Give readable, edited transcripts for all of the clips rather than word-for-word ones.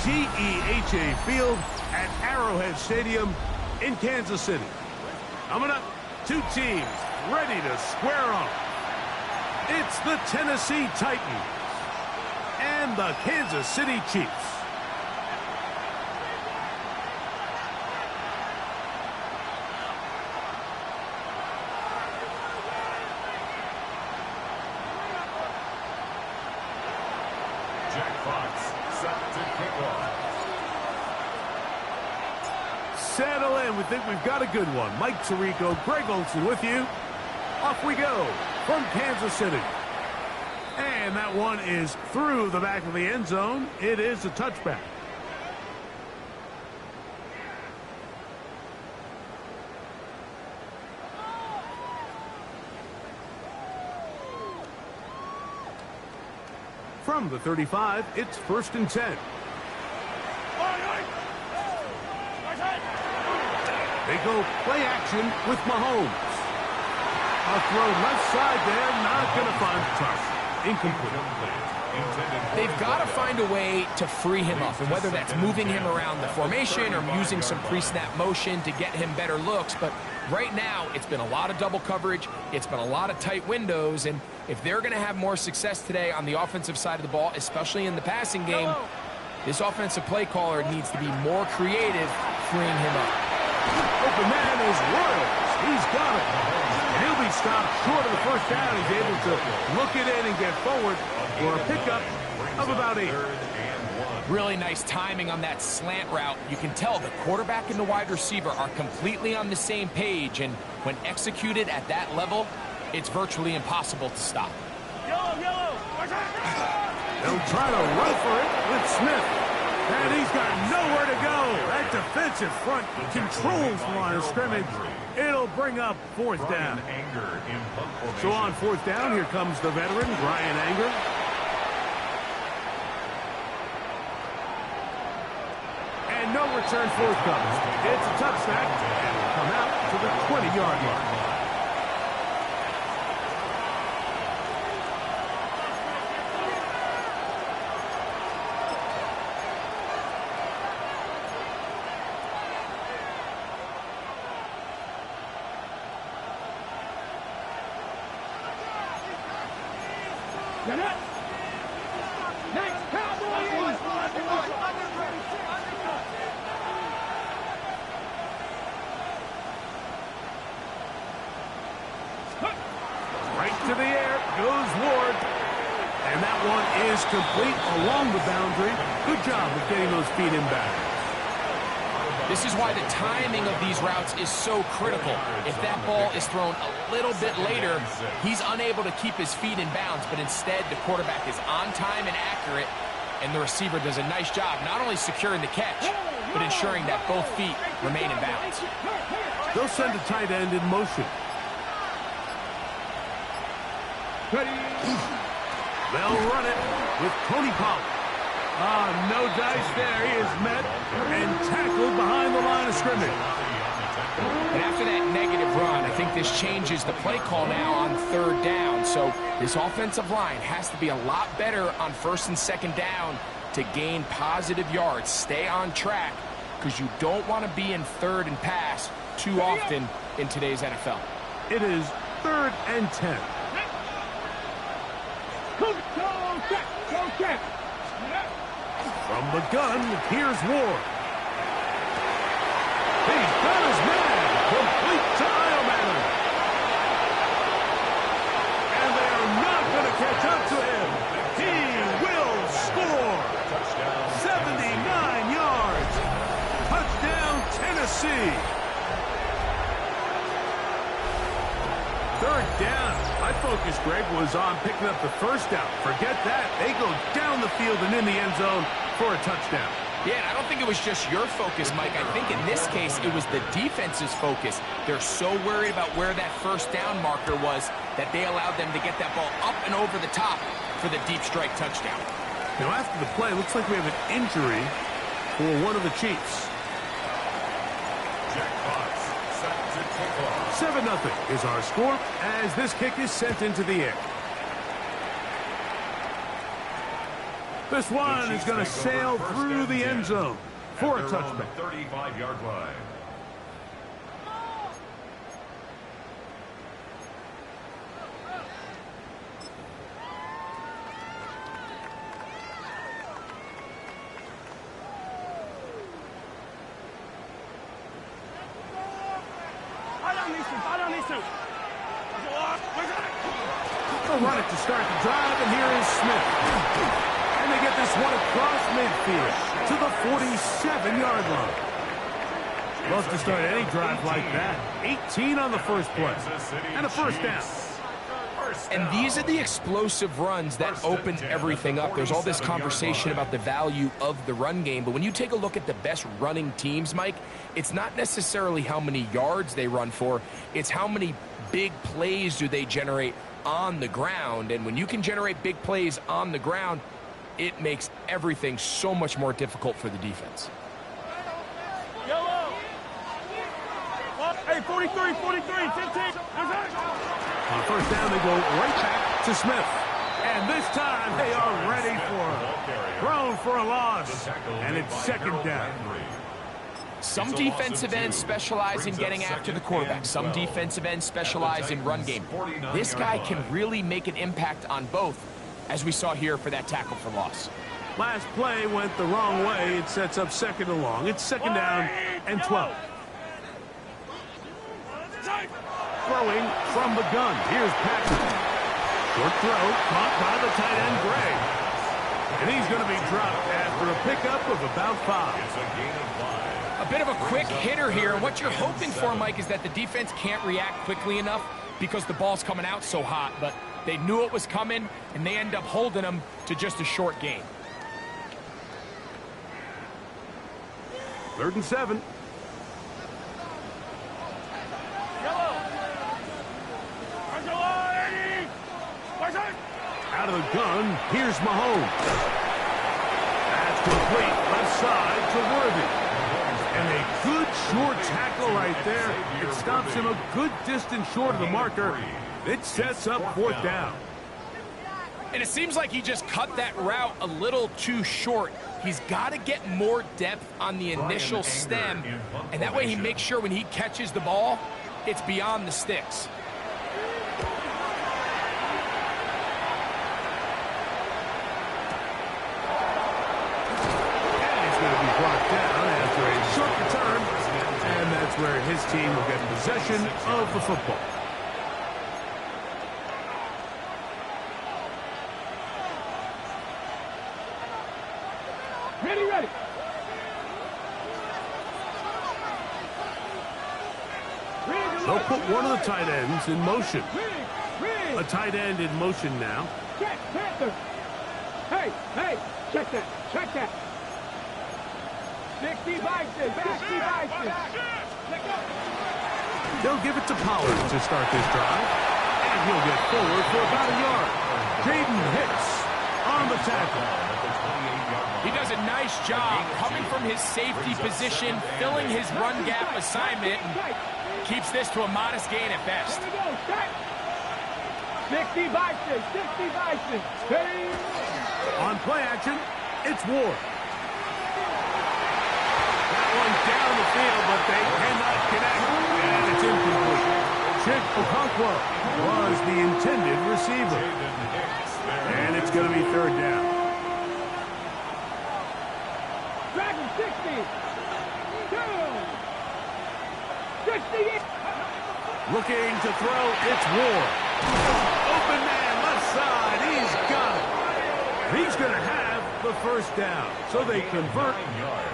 GEHA Field at Arrowhead Stadium in Kansas City. Coming up, two teams ready to square off. It's the Tennessee Titans and the Kansas City Chiefs. Settle in. We think we've got a good one. Mike Tirico, Greg Olson with you. Off we go from Kansas City. And that one is through the back of the end zone. It is a touchback. From the 35, it's 1st and 10. They go play action with Mahomes. A throw left side there, not going to find the target. Incomplete. They've got to find a way to free him up, and whether that's moving him around the formation or using some pre-snap motion to get him better looks. But right now, it's been a lot of double coverage. It's been a lot of tight windows, and if they're going to have more success today on the offensive side of the ball, especially in the passing game, this offensive play caller needs to be more creative freeing him up. Open man is Royals. He's got it. And he'll be stopped short of the first down. He's able to look it in and get forward for a pickup of about 8. Really nice timing on that slant route. You can tell the quarterback and the wide receiver are completely on the same page, and when executed at that level, it's virtually impossible to stop. They'll try to run for it with Smith. And he's got nowhere to go. That defensive front controls the line of scrimmage. It'll bring up 4th down. So on 4th down, here comes the veteran, Brian Anger. And no return forthcoming. It's a touchback, and will come out to the 20-yard line. To the air goes Ward. And that one is complete along the boundary. Good job of getting those feet in back. This is why the timing of these routes is so critical. If that ball is thrown a little bit later, he's unable to keep his feet in bounds, but instead the quarterback is on time and accurate, and the receiver does a nice job not only securing the catch, but ensuring that both feet remain in bounds. They'll send a tight end in motion. They'll run it with Tony Pollard. No dice there. He is met and tackled behind the line of scrimmage. And after that negative run, I think this changes the play call now on 3rd down. So this offensive line has to be a lot better on 1st and 2nd down to gain positive yards. Stay on track, because you don't want to be in 3rd and pass too often in today's NFL. It is 3rd and 10. From the gun, here's Ward. He's got his man. Complete to Iomann. And they are not going to catch up to him. He will score. 79 yards. Touchdown, Tennessee. 3rd down. My focus, Greg, was on picking up the 1st down. Forget that. They go down the field and in the end zone for a touchdown. Yeah, and I don't think it was just your focus, Mike. I think in this case, it was the defense's focus. They're so worried about where that 1st down marker was that they allowed them to get that ball up and over the top for the deep strike touchdown. Now, after the play, it looks like we have an injury for one of the Chiefs. 7-0 is our score as this kick is sent into the air. This one is going to sail through the end zone for a touchback. 35-yard line. They'll run it to start the drive, and here is Smith. And they get this one across midfield to the 47-yard line. Love to start any drive like that. 18 on the first play. And a first down. And these are the explosive runs that open everything up. There's all this conversation about the value of the run game, but when you take a look at the best running teams, Mike, it's not necessarily how many yards they run for, it's how many big plays do they generate on the ground. And when you can generate big plays on the ground, it makes everything so much more difficult for the defense. Hey, 43, 15. On first down, they go right back to Smith. And this time, they are ready for him. Thrown for a loss. And it's second down. Some defensive ends specialize in getting after the quarterback. Some defensive ends specialize in run game. This guy can really make an impact on both, as we saw here for that tackle for loss. Last play went the wrong way. It sets up second and long. It's second down and 12. Throwing from the gun. Here's Patrick. Short throw caught by the tight end, Gray. And he's going to be dropped after a pickup of about 5. It's a gain of 5. A bit of a quick hitter here. What you're hoping for, Mike, is that the defense can't react quickly enough because the ball's coming out so hot. But they knew it was coming, and they end up holding them to just a short gain. 3rd and 7. Out of the gun, here's Mahomes. That's complete, left side to Worthy. And a good short tackle right there. It stops him a good distance short of the marker. It sets up 4th down. And it seems like he just cut that route a little too short. He's got to get more depth on the initial stem, and that way he makes sure when he catches the ball, it's beyond the sticks. Brought down after a short return, and that's where his team will get possession of the football. Ready. They'll put one of the tight ends in motion. A tight end in motion now. Check, Panther. Hey, check that. 60 Bison, They'll give it to Pollard to start this drive, and he'll get forward for about a yard. Jaden Hicks on the tackle. He does a nice job coming from his safety position, filling his run gap assignment, and keeps this to a modest gain at best. 60 Bison. On play action, it's Ward. One down the field, but they cannot connect, and it's incomplete. Chick Okonkwo was the intended receiver, and it's going to be 3rd down. Dragon 60. 68. Looking to throw, it's Ward. Open man, left side, he's got it. He's going to have the first down, so they convert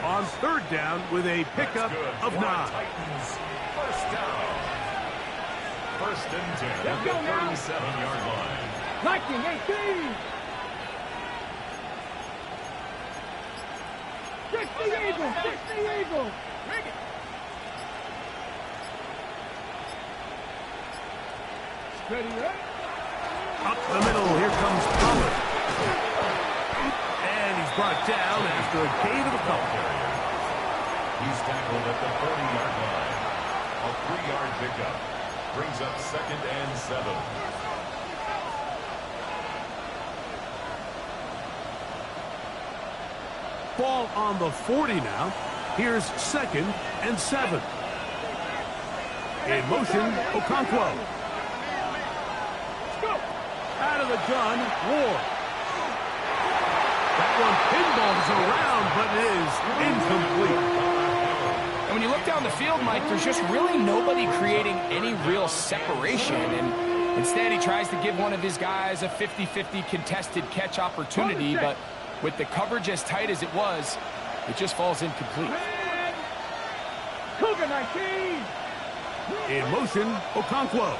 on 3rd down with a pickup of 9. First down. 1st and 10 at the 37-yard line. Lightning 18. 60 Eagles. Ready? Up the middle, here comes Pollard. And he's brought down after a gain of a couple. He's tackled at the 40-yard line. A 3-yard pickup brings up 2nd and 7. Ball on the 40 now. Here's 2nd and 7. In motion, Okonkwo. Out of the gun, Ward. That one pinballs around, but is incomplete. And when you look down the field, Mike, there's just really nobody creating any real separation. And instead, he tries to give one of his guys a 50-50 contested catch opportunity. But with the coverage as tight as it was, it just falls incomplete. Cougar 19. In motion, Okonkwo.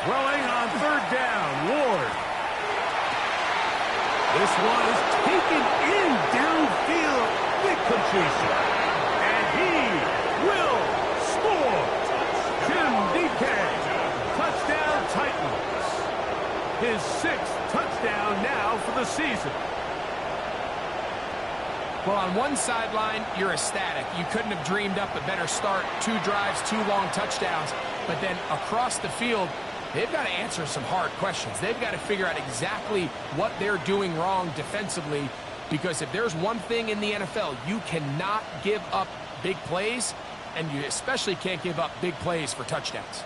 Throwing on 3rd down, Ward. This one is taken in downfield. Big completion. And he will score. Jim DK. Touchdown Titans. His 6th touchdown now for the season. Well, on one sideline, you're ecstatic. You couldn't have dreamed up a better start. 2 drives, 2 long touchdowns. But then across the field, they've got to answer some hard questions. They've got to figure out exactly what they're doing wrong defensively, because if there's one thing in the NFL, you cannot give up big plays, and you especially can't give up big plays for touchdowns.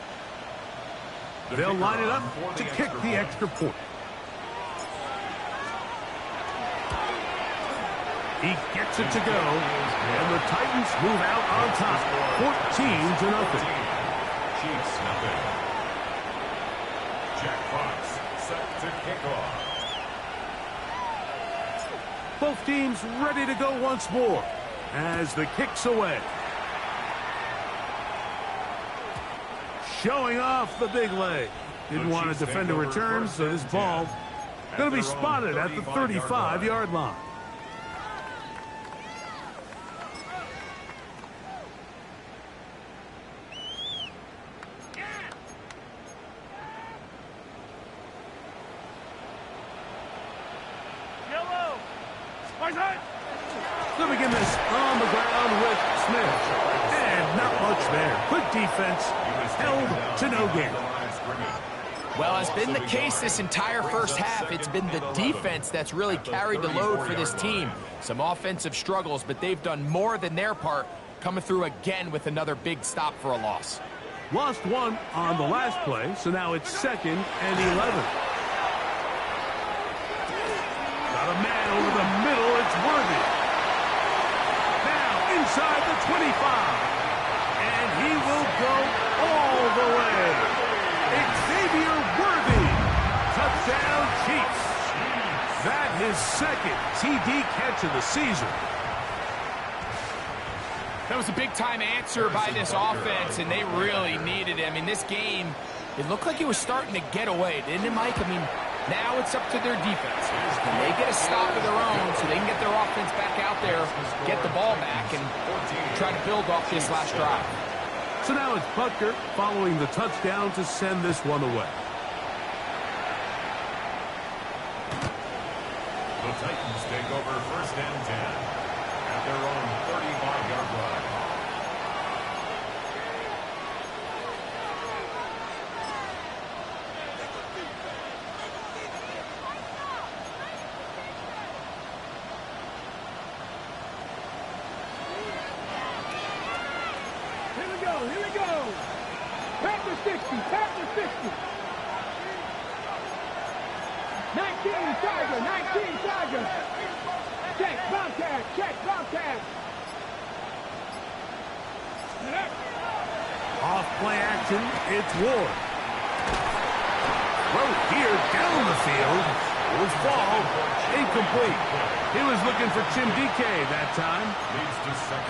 They'll line it up to kick the extra point. He gets it to go, and the Titans move out on top, 14-0. Chiefs nothing. Jack Fox set to kick off. Both teams ready to go once more as the kick's away. Showing off the big leg. Didn't want to defend a return, so this ball going to be spotted at the 35-yard line. They'll begin this on the ground with Smith. And not much there. Good defense. Held to no gain. Well, as been the case this entire first half, it's been the defense that's really carried the load for this team. Some offensive struggles, but they've done more than their part, coming through again with another big stop for a loss. Lost 1 on the last play, so now it's 2nd and 11. Got a man over the middle. It's Worthy. Now inside the 25. And he will go all the way. Xavier Worthy. Touchdown Chiefs. That his 2nd TD catch of the season. That was a big-time answer by this offense, and they really needed him. In this game, it looked like he was starting to get away, didn't it, Mike? I mean, now it's up to their defense. Can they get a stop of their own so they can get their offense back out there, get the ball back, and try to build off this last drive? So now it's Butker following the touchdown to send this one away. The Titans take over 1st and 10 at their own 35-yard line. Here we go. Back to 60, back to 60. 19 Tiger. Check, Bobcat, check, Bobcat. Off play action, it's Ward. Throw here down the field. Will fall. Incomplete. He was looking for Jim DK that time.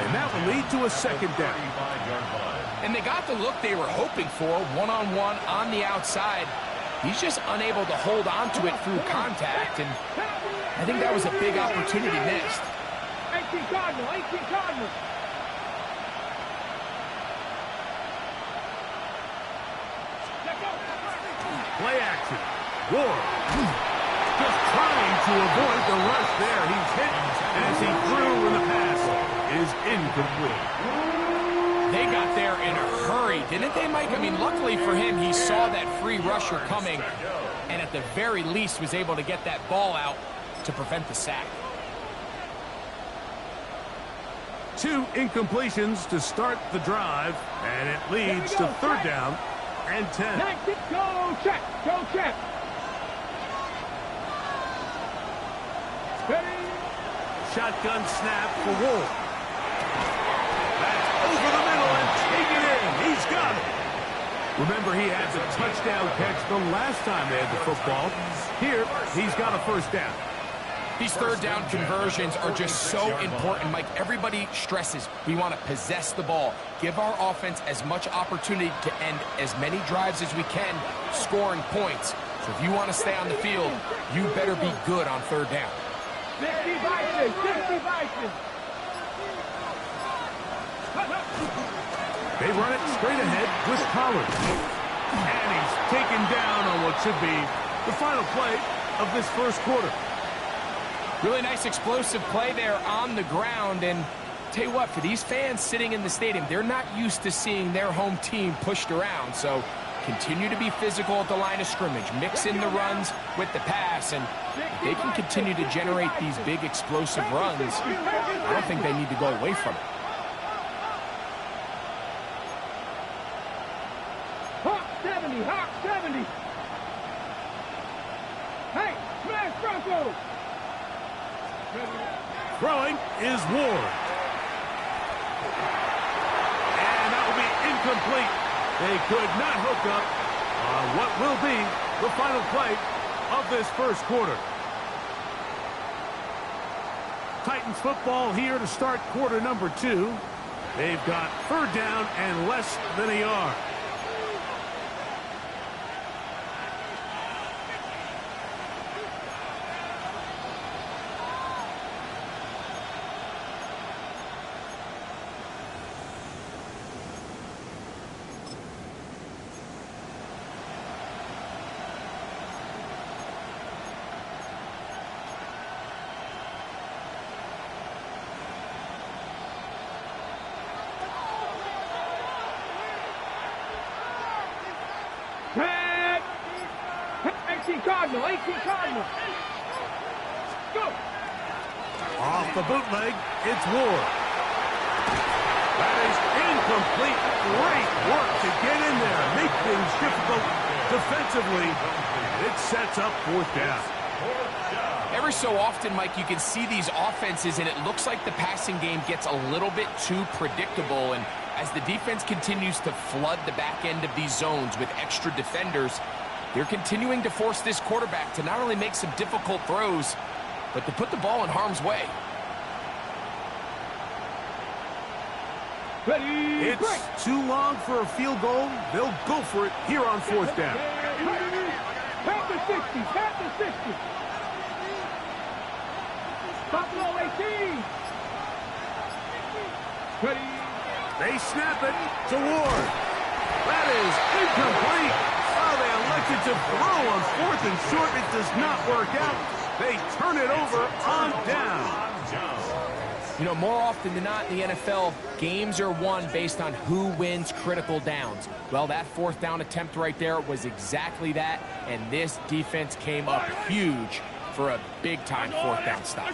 And that will lead to a 2nd down. And they got the look they were hoping for, one-on-one on the outside. He's just unable to hold on to it through contact, and I think that was a big opportunity missed. 18 Cardinal. Play action. Ward. Just trying to avoid the rush there. He's hit as he threw, and the pass is incomplete. They got there in a hurry, didn't they, Mike? I mean, luckily for him, he saw that free rusher coming, and at the very least was able to get that ball out to prevent the sack. 2 incompletions to start the drive, and it leads to 3rd down and 10. Go check. Go check. Ready. Shotgun snap for Wolf. That's over the middle and taken in. He's got it. Remember, he had the touchdown catch the last time they had the football. Here, he's got a 1st down. These 3rd down conversions are just so important, Mike. Everybody stresses we want to possess the ball, give our offense as much opportunity to end as many drives as we can, scoring points. So if you want to stay on the field, you better be good on 3rd down. 60 Vikings, 60 Vikings. They run it straight ahead with Pollard. And he's taken down on what should be the final play of this 1st quarter. Really nice explosive play there on the ground. And tell you what, for these fans sitting in the stadium, they're not used to seeing their home team pushed around. So continue to be physical at the line of scrimmage. Mix in the runs with the pass. And if they can continue to generate these big explosive runs, I don't think they need to go away from it. Hawk 70, Hawk 70. Hey, smash Broncos. Throwing is Ward. And that will be incomplete. They could not hook up on what will be the final play of this 1st quarter. Titans football here to start quarter number 2. They've got 3rd down and less than a yard. Tag. 18 Cardinal, 18 Cardinal. Go. Off the bootleg, it's Ward. That is incomplete. Great work to get in there, make things difficult defensively. It sets up 4th down. Every so often, Mike, you can see these offenses, and it looks like the passing game gets a little bit too predictable. And as the defense continues to flood the back end of these zones with extra defenders, they're continuing to force this quarterback to not only make some difficult throws, but to put the ball in harm's way. Ready. It's too long for a field goal. They'll go for it here on 4th down. Tap the 60, tap the 60. Buffalo 18. Ready. They snap it to Ward. That is incomplete. Oh, they elected to throw on 4th and short. It does not work out. They turn it over on down. You know, more often than not in the NFL, games are won based on who wins critical downs. Well, that 4th down attempt right there was exactly that, and this defense came up huge for a big-time 4th down stop.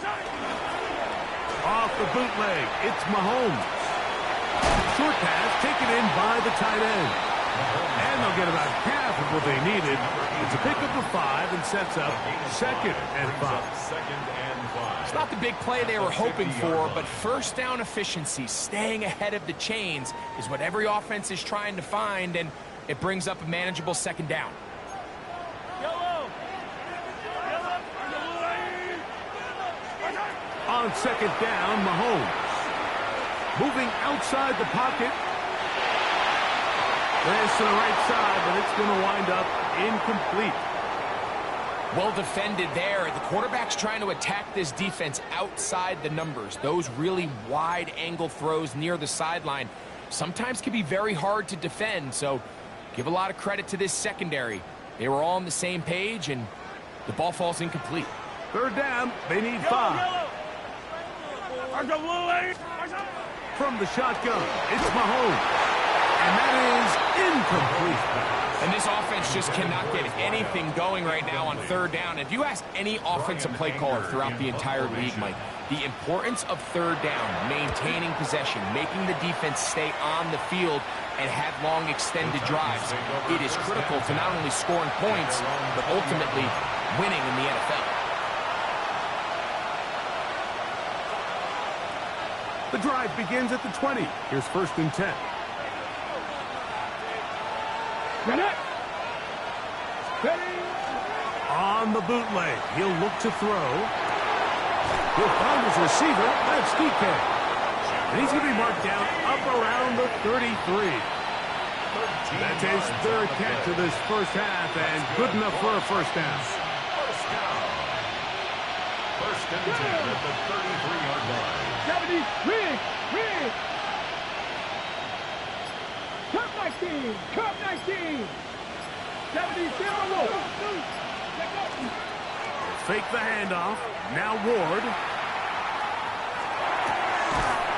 Off the bootleg, it's Mahomes. Short pass taken in by the tight end. And they'll get about half of what they needed. It's a pickup of 5 and sets up 2nd and 5. It's not the big play they were hoping for, but 1st down efficiency, staying ahead of the chains, is what every offense is trying to find, and it brings up a manageable 2nd down. On 2nd down, Mahomes. Moving outside the pocket. This to the right side, but it's going to wind up incomplete. Well defended there. The quarterback's trying to attack this defense outside the numbers. Those really wide angle throws near the sideline sometimes can be very hard to defend, so give a lot of credit to this secondary. They were all on the same page, and the ball falls incomplete. 3rd down, they need 5. From the shotgun, it's Mahomes. And that is incomplete. And this offense just cannot get anything going right now on third down. If you ask any offensive play caller throughout the entire league, Mike, the importance of third down, maintaining possession, making the defense stay on the field and have long extended drives, it is critical to not only scoring points, but ultimately winning in the NFL. The drive begins at the 20. Here's 1st and 10. On the bootleg, he'll look to throw. He'll find his receiver. That's DK. And he's going to be marked down up around the 33. That's his 3rd catch of this first half, and good enough for a first down. First and 10 at the 33-yard line. 70, Cup 19, Cup 19. 70, Fake the handoff. Now Ward.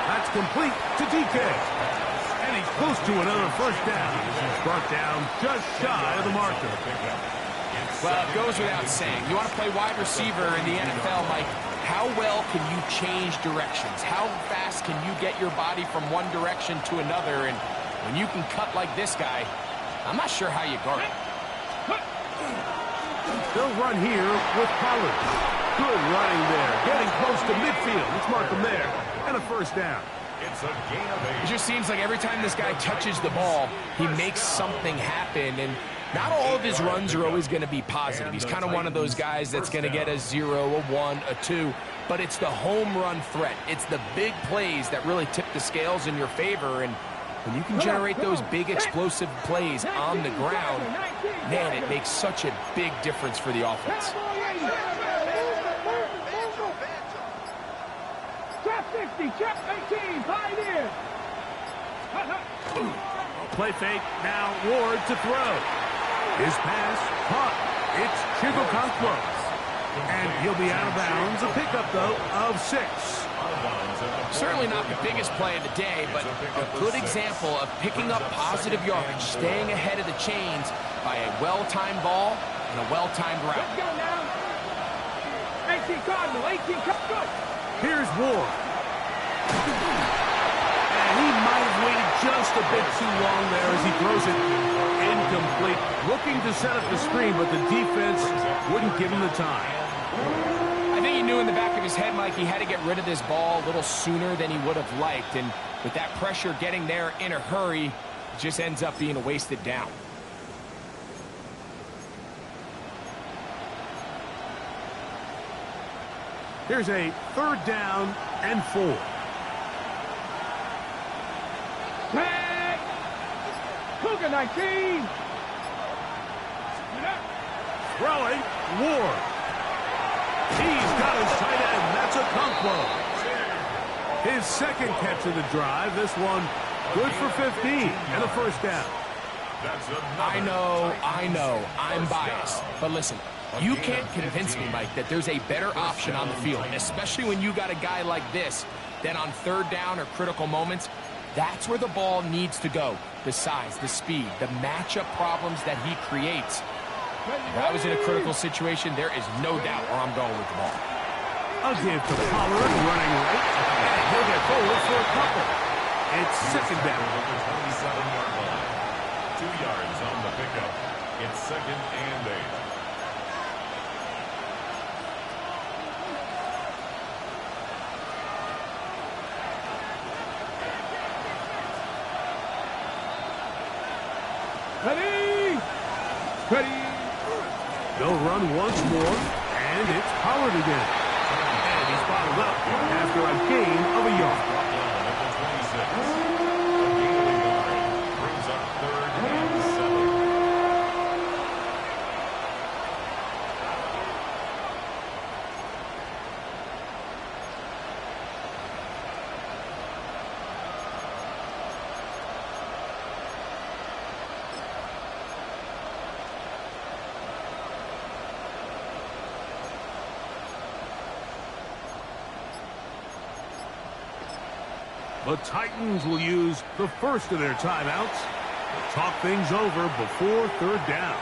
That's complete to DK. And he's close to another first down. He's brought down just shy of the marker. Well, it goes without saying. You want to play wide receiver in the NFL, Mike, how well can you change directions? How fast can you get your body from one direction to another? And when you can cut like this guy, I'm not sure how you guard it. They'll run here with Pollard. Good running there. Getting close to midfield. Let's mark him there. And a first down. It's a gain of 8. It just seems like every time this guy touches the ball, he makes something happen. And not all of his runs are always going to be positive. He's kind of one of those guys that's going to get a 0, a 1, a 2. But it's the home run threat. It's the big plays that really tip the scales in your favor. And when you can generate those big explosive plays on the ground, man, it makes such a big difference for the offense. Trap 60, trap 18, Pioneer. Play fake. Now Ward to throw. His pass caught. It's Chigokonkwo. And he'll be out of bounds. A pickup, though, of 6. Certainly not the biggest play of the day, but a good example of picking up positive yardage, staying ahead of the chains by a well-timed ball and a well-timed route. Let's go now. 18 Cardinal, 18 Cardinal. Here's Ward. And he might have waited just a bit too long there as he throws it incomplete. Looking to set up the screen, but the defense wouldn't give him the time. I think he knew in the back of his head, Mike, he had to get rid of this ball a little sooner than he would have liked. And with that pressure getting there in a hurry, it just ends up being a wasted down. Here's a 3rd down and 4. Tag. Cougar 19. Throwing, Ward. He's got his tight end. That's a Okonkwo. His 2nd catch of the drive. This one good for 15 and a first down. I know, I'm biased. But listen, you can't convince me, Mike, that there's a better option on the field, especially when you got a guy like this, that on 3rd down or critical moments, that's where the ball needs to go. The size, the speed, the matchup problems that he creates. If I was in a critical situation, there is no doubt where I'm going with the ball. A give to Pollard, running right, and he'll get forward for a couple. It's 2nd down. 27-yard line. 2 yards on the pickup. It's 2nd and 8. Ready. Ready. They'll run once more, and it's Pollard again. And he's bottled up after a gain of a yard. At the 26. A gain of a yard brings up 3rd and 7. The Titans will use the first of their timeouts. Talk things over before third down.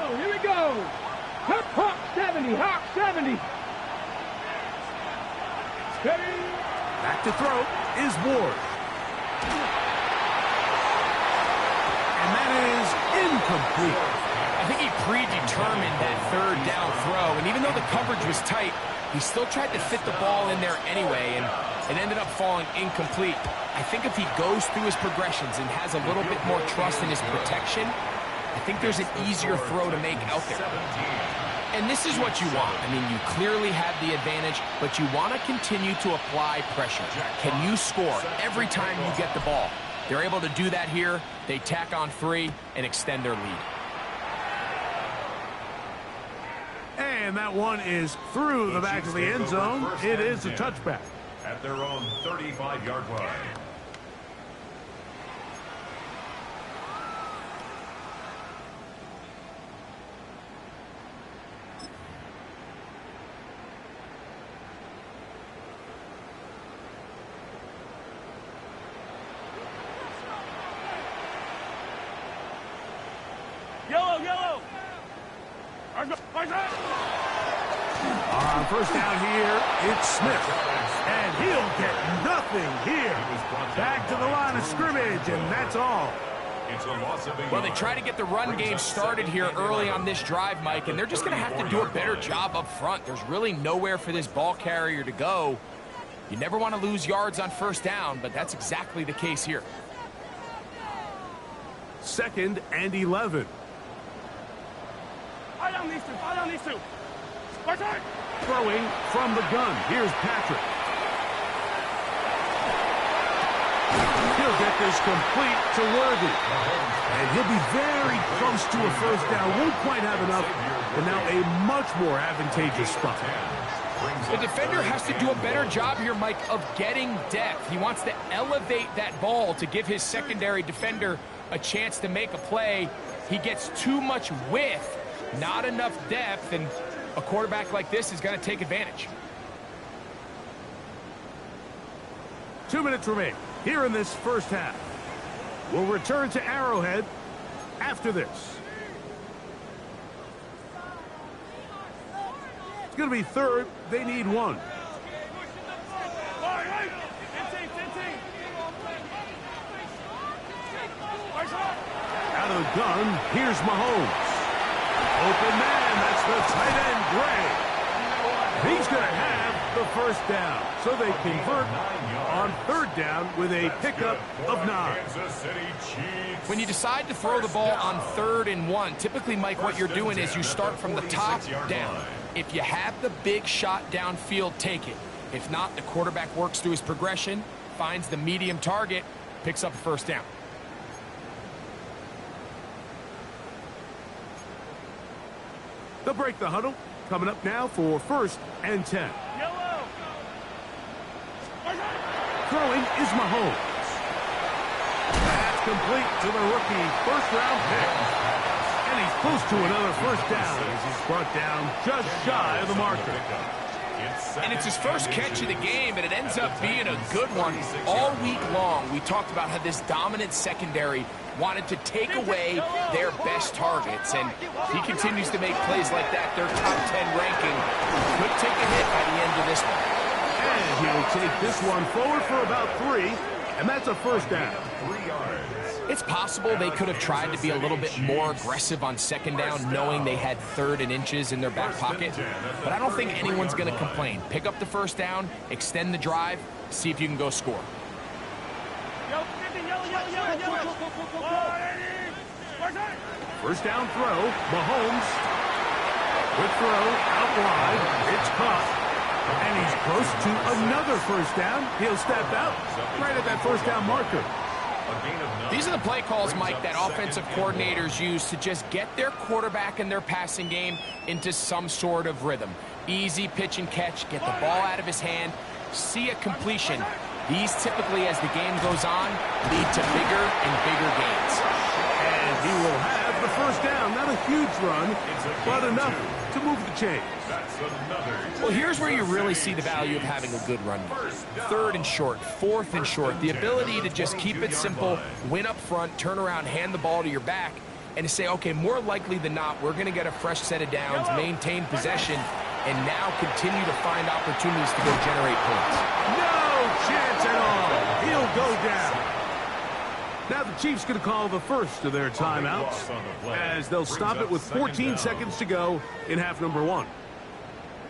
Here we go. Hawk 70, Hawk 70. Steady. Back to throw is Ward. And that is incomplete. I think he predetermined that third down throw, and even though the coverage was tight, he still tried to fit the ball in there anyway, and it ended up falling incomplete. I think if he goes through his progressions and has a little bit more trust in his protection, I think there's an easier throw to make out there. And this is what you want. I mean, you clearly have the advantage, but you want to continue to apply pressure. Can you score every time you get the ball? They're able to do that here. They tack on 3 and extend their lead. And that one is through the back of the end zone. It is a touchback. At their own 35-yard line. Yellow. On first down here, it's Smith. And he'll get nothing here. Back to the line of scrimmage, and that's all. Well, they try to get the run game started here early on this drive, Mike, and they're just going to have to do a better job up front. There's really nowhere for this ball carrier to go. You never want to lose yards on first down, but that's exactly the case here. 2nd and 11. I don't need to. Throwing from the gun. Here's Patrick. He'll get this complete to Worthy. And he'll be very close to a first down. Won't quite have enough, but now a much more advantageous spot. The defender has to do a better job here, Mike, of getting depth. He wants to elevate that ball to give his secondary defender a chance to make a play. He gets too much width, not enough depth, and a quarterback like this is going to take advantage. 2 minutes remain here in this first half. We'll return to Arrowhead after this. It's going to be third. They need 1. Out of the gun, here's Mahomes. Open man, that's the tight end, Gray. He's going to have the first down. So they convert on third down with a pickup of 9. When you decide to throw the ball on 3rd and 1, typically, Mike, what you're doing is you start from the top down. If you have the big shot downfield, take it. If not, the quarterback works through his progression, finds the medium target, picks up a first down. They'll break the huddle. Coming up now for 1st and 10. Throwing is Mahomes. That's complete to the rookie. First-round pick. And he's close to another first down as he's brought down just shy of the marker. And it's his first catch of the game, and it ends up being a good one. All week long, we talked about how this dominant secondary wanted to take away their best targets, and if he continues to make plays like that, their top 10 ranking could take a hit by the end of this one. And he'll take this one forward for about 3, and that's a first down. It's possible they could have tried to be a little bit more aggressive on second down, knowing they had 3rd and inches in their back pocket, but I don't think anyone's going to complain. Pick up the first down, extend the drive, see if you can go score. First down throw, Mahomes. Quick throw, out wide, it's caught. And he's close to another first down. He'll step out right at that first down marker. These are the play calls, Mike, that offensive coordinators use to just get their quarterback and their passing game into some sort of rhythm. Easy pitch and catch, get the ball out of his hand, see a completion, These typically, as the game goes on, lead to bigger and bigger gains. And he will have the first down. Not a huge run, but enough to move the chains. Well, here's where you really see the value of having a good run. Third and short, fourth and short. The ability to just keep it simple, win up front, turn around, hand the ball to your back, and to say, okay, more likely than not, we're going to get a fresh set of downs, maintain possession, and now continue to find opportunities to go generate points. No chance at all. He'll go down. Now the Chiefs going to call the first of their timeouts as they'll stop it with 14 seconds to go in half number 1.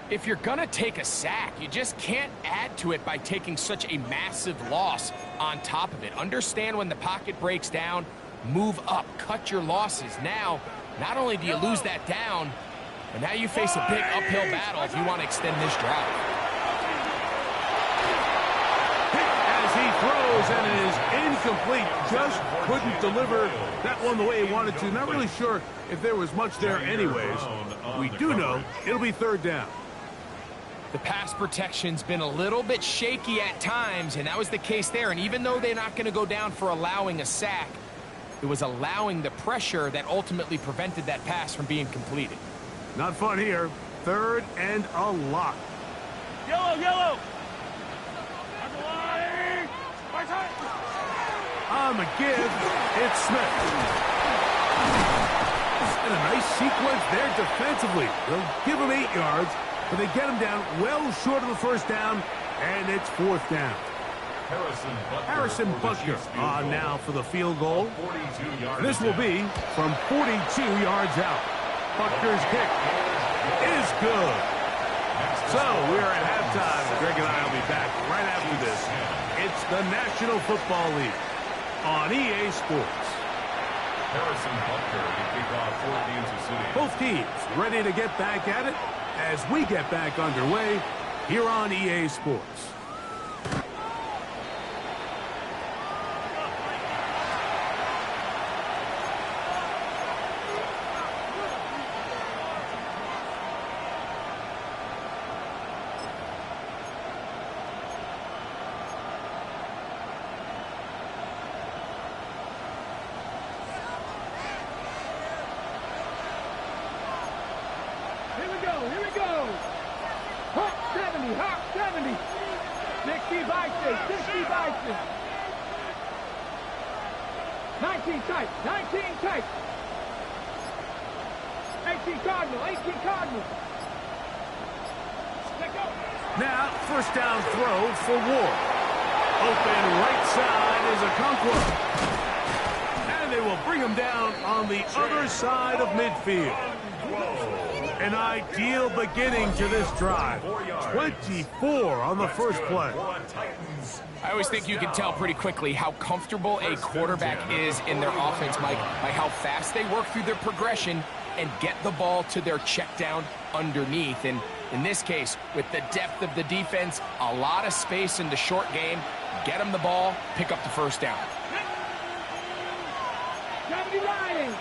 If you're going to take a sack, you just can't add to it by taking such a massive loss on top of it. Understand when the pocket breaks down, move up, cut your losses. Now, not only do you lose that down, but now you face a big uphill battle if you want to extend this drive. As he throws and it is incomplete, just couldn't deliver that one the way he wanted to. Not really sure if there was much there anyways. We do know it'll be third down. The pass protection's been a little bit shaky at times, and that was the case there. And even though they're not going to go down for allowing a sack, it was allowing the pressure that ultimately prevented that pass from being completed. Not fun here. Third and a lot. Yellow, yellow. On the give, it's Smith. And a nice sequence there defensively. They'll give him 8 yards, but they get him down well short of the first down, and it's fourth down. Harrison Butker on now for the field goal. This will be from 42 yards out. Butker's kick is good. So we're at halftime. Greg and I will be back right after this. It's the National Football League on EA Sports. Harrison Butker to kick off for Kansas City. Both teams ready to get back at it as we get back underway here on EA Sports. Here we go. Hawk 70, Hawk 70. 60 Bison, 60 Bison. 19 tight, 19 tight. 18 Cardinal, 18 Cardinal. Let go. Now, first down throw for Ward. Open right side is a Conqueror. And they will bring him down on the other side of midfield. An ideal beginning to this drive. 24 on the first play. I always think you can tell pretty quickly how comfortable a quarterback is in their offense, Mike, by how fast they work through their progression and get the ball to their check down underneath. And in this case, with the depth of the defense, a lot of space in the short game, get them the ball, pick up the first down. 70 Lions.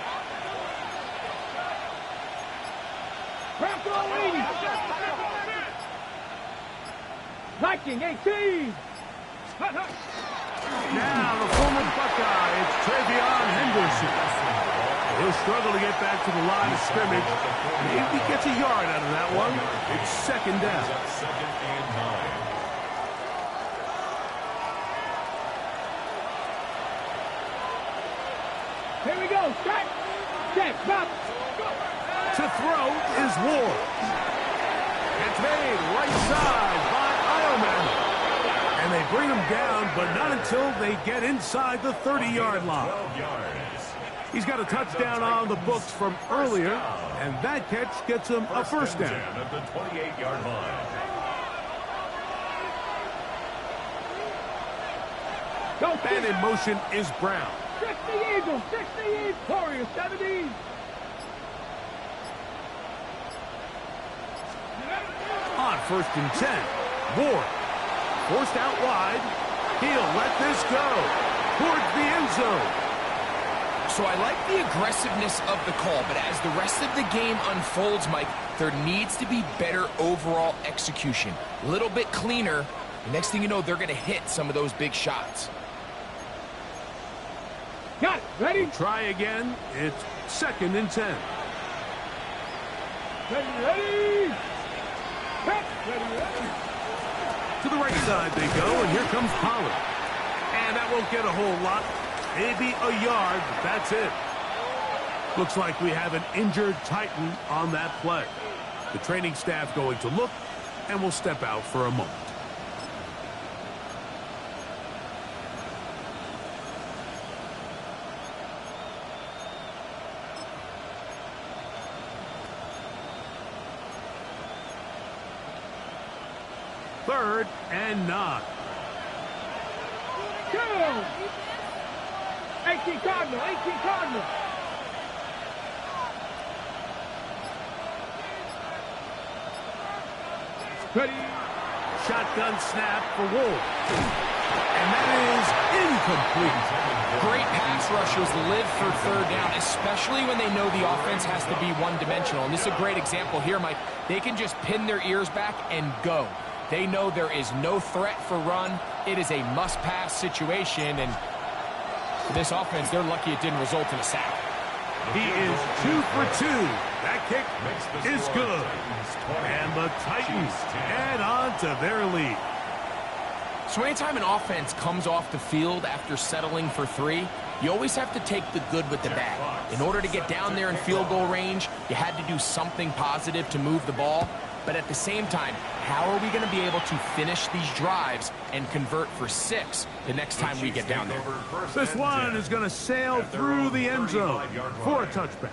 Bronco 80. Viking 18. Now the former Buckeye, it's Travion Henderson. He'll struggle to get back to the line of scrimmage. Maybe he gets a yard out of that one. It's second down. Second and 9. Here we go. Strike. Check. Box. To throw is Ward. It's made right side by Ironman. And they bring him down, but not until they get inside the 30-yard line. 12 yards. He's got a touchdown on the books from earlier, and that catch gets him a first down. At the 28-yard line. And in motion is Brown. 60 Eagles. 60 Eagles. Warriors 70. On first and 10, Ward forced out wide. He'll let this go towards the end zone. So I like the aggressiveness of the call, but as the rest of the game unfolds, Mike, there needs to be better overall execution. A little bit cleaner, And next thing you know, they're going to hit some of those big shots. Got it. Ready? We'll try again. It's 2nd and 10. Ready. Hit. Ready. To the right side they go, and here comes Pollard. And that won't get a whole lot. Maybe a yard, but that's it. Looks like we have an injured Titan on that play. The training staff going to look, and we'll step out for a moment. Third and 9. Go! 18 Cardinal, 18 Cardinal. Ready. Shotgun snap for Wolf. And that is incomplete. Great pass rushers live for 3rd down, especially when they know the offense has to be one-dimensional. And this is a great example here, Mike. They can just pin their ears back and go. They know there is no threat for run. It is a must-pass situation, and for this offense, they're lucky it didn't result in a sack. He is 2 for 2. That kick is good. And the Titans add on to their lead. So anytime an offense comes off the field after settling for 3, you always have to take the good with the bad. In order to get down there in field goal range, you had to do something positive to move the ball. But at the same time, how are we going to be able to finish these drives and convert for 6 the next time we get down there? This one is going to sail through the end zone for a touchback.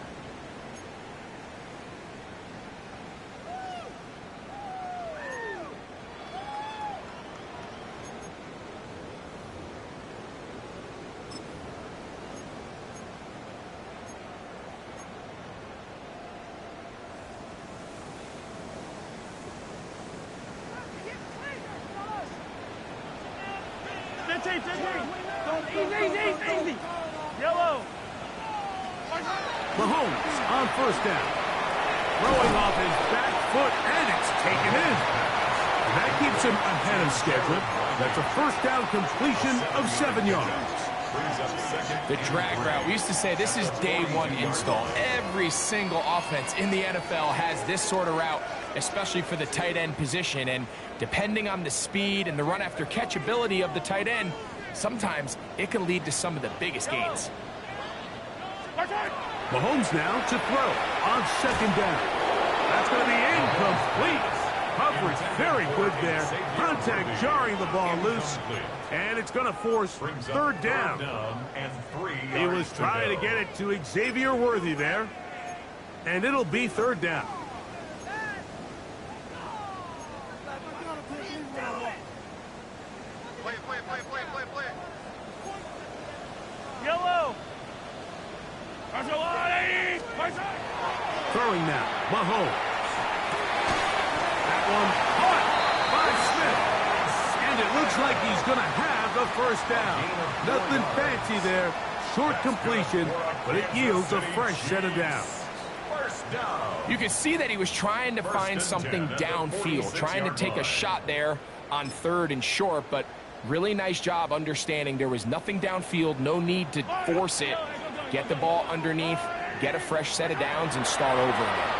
Easy. Yellow. Mahomes on 1st down. Throwing off his back foot, and it's taken in. That keeps him ahead of schedule. That's a 1st down completion of 7 yards. The drag route. We used to say this is day 1 install. Every single offense in the NFL has this sort of route, especially for the tight end position. And depending on the speed and the run after catch ability of the tight end, sometimes it can lead to some of the biggest gains. Mahomes now to throw on 2nd down. That's going to be incomplete. Coverage very good there. Contact jarring the ball loose. And it's going to force 3rd down. He was trying to get it to Xavier Worthy there. And it'll be 3rd down. Yellow. Throwing now, Mahomes. That one caught by Smith. And it looks like he's going to have the 1st down. Nothing fancy there. Short completion, but it yields a fresh set of downs. You can see that he was trying to find something downfield, trying to take a shot there on 3rd and short, but really nice job understanding there was nothing downfield, no need to force it. Get the ball underneath, get a fresh set of downs, and start over again.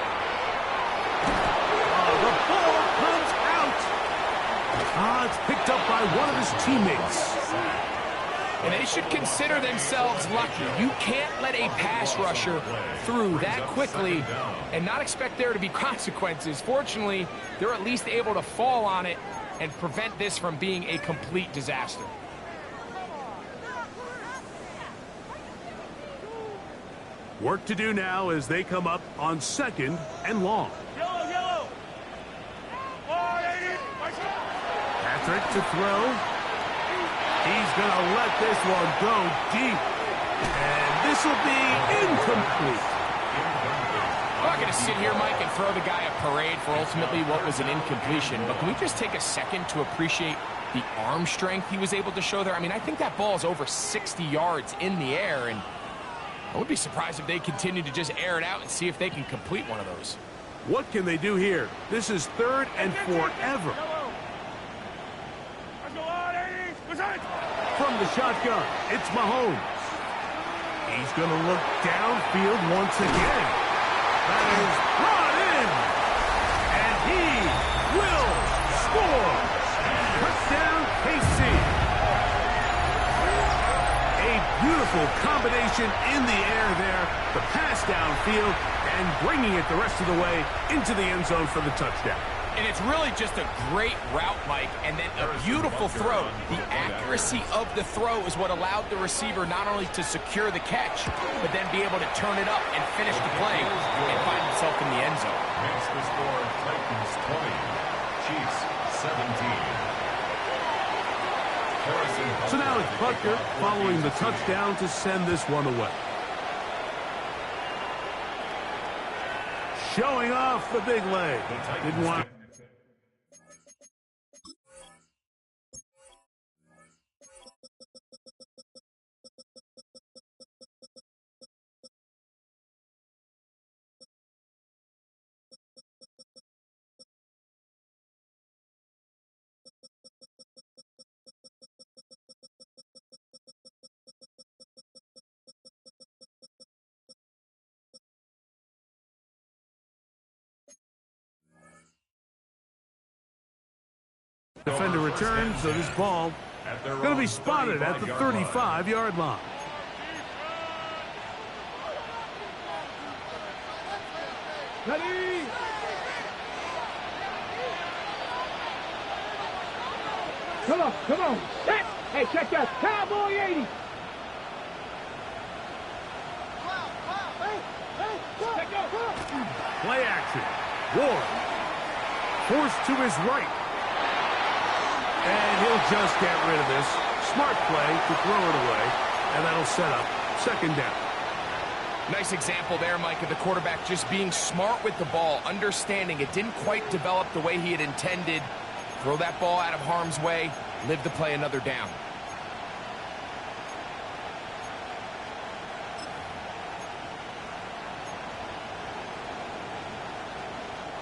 The ball comes out. It's picked up by one of his teammates. And they should consider themselves lucky. You can't let a pass rusher through that quickly and not expect there to be consequences. Fortunately, they're at least able to fall on it and prevent this from being a complete disaster. Work to do now as they come up on 2nd and long. Yellow. Patrick to throw. He's going to let this one go deep. And this will be incomplete. I'm not going to sit here, Mike, and throw the guy a parade for ultimately what was an incompletion, but can we just take a second to appreciate the arm strength he was able to show there? I mean, I think that ball is over 60 yards in the air, and I would be surprised if they continue to just air it out and see if they can complete one of those. What can they do here? This is 3rd and forever. From the shotgun, it's Mahomes. He's going to look downfield once again. That is brought in. And he will score. Touchdown, KC. A beautiful combination in the air there. The pass downfield and bringing it the rest of the way into the end zone for the touchdown. And it's really just a great route, Mike, and then a beautiful throw. The accuracy of the throw is what allowed the receiver not only to secure the catch, but then be able to turn it up and finish the play and find himself in the end zone. Makes the score Titans 20, Chiefs 17. So now it's Butker following the touchdown to send this one away. Showing off the big leg. Didn't want. Defender returns, so this ball going to be spotted at the 35-yard line. Ready? Come on, come on. Hey, check that. Cowboy 80. Play action. Ward. Forced to his right. And he'll just get rid of this. Smart play to throw it away. And that'll set up second down. Nice example there, Mike, of the quarterback just being smart with the ball, understanding it didn't quite develop the way he had intended. Throw that ball out of harm's way, live to play another down.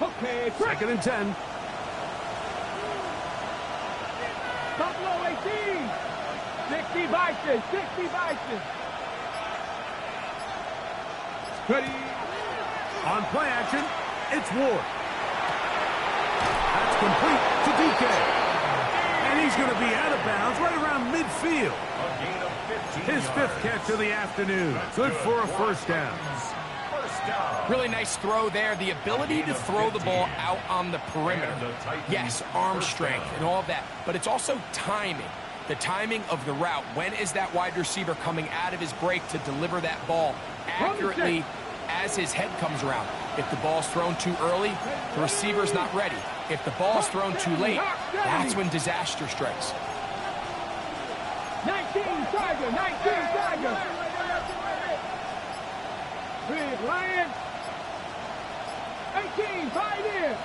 Okay, second and 10. Buffalo 18. 60 Bison, 60 Bison. Ready? On play action, it's Ward. That's complete to DK. And he's going to be out of bounds right around midfield. His fifth catch of the afternoon. Good for a first down. Really nice throw there. The ability to throw the ball out on the perimeter. Yes, arm strength and all of that, but it's also timing. The timing of the route. When is that wide receiver coming out of his break to deliver that ball accurately as his head comes around? If the ball's thrown too early, the receiver's not ready. If the ball's thrown too late, that's when disaster strikes. 19 Tiger, 19 Tiger. Big Lion. 18, fight in.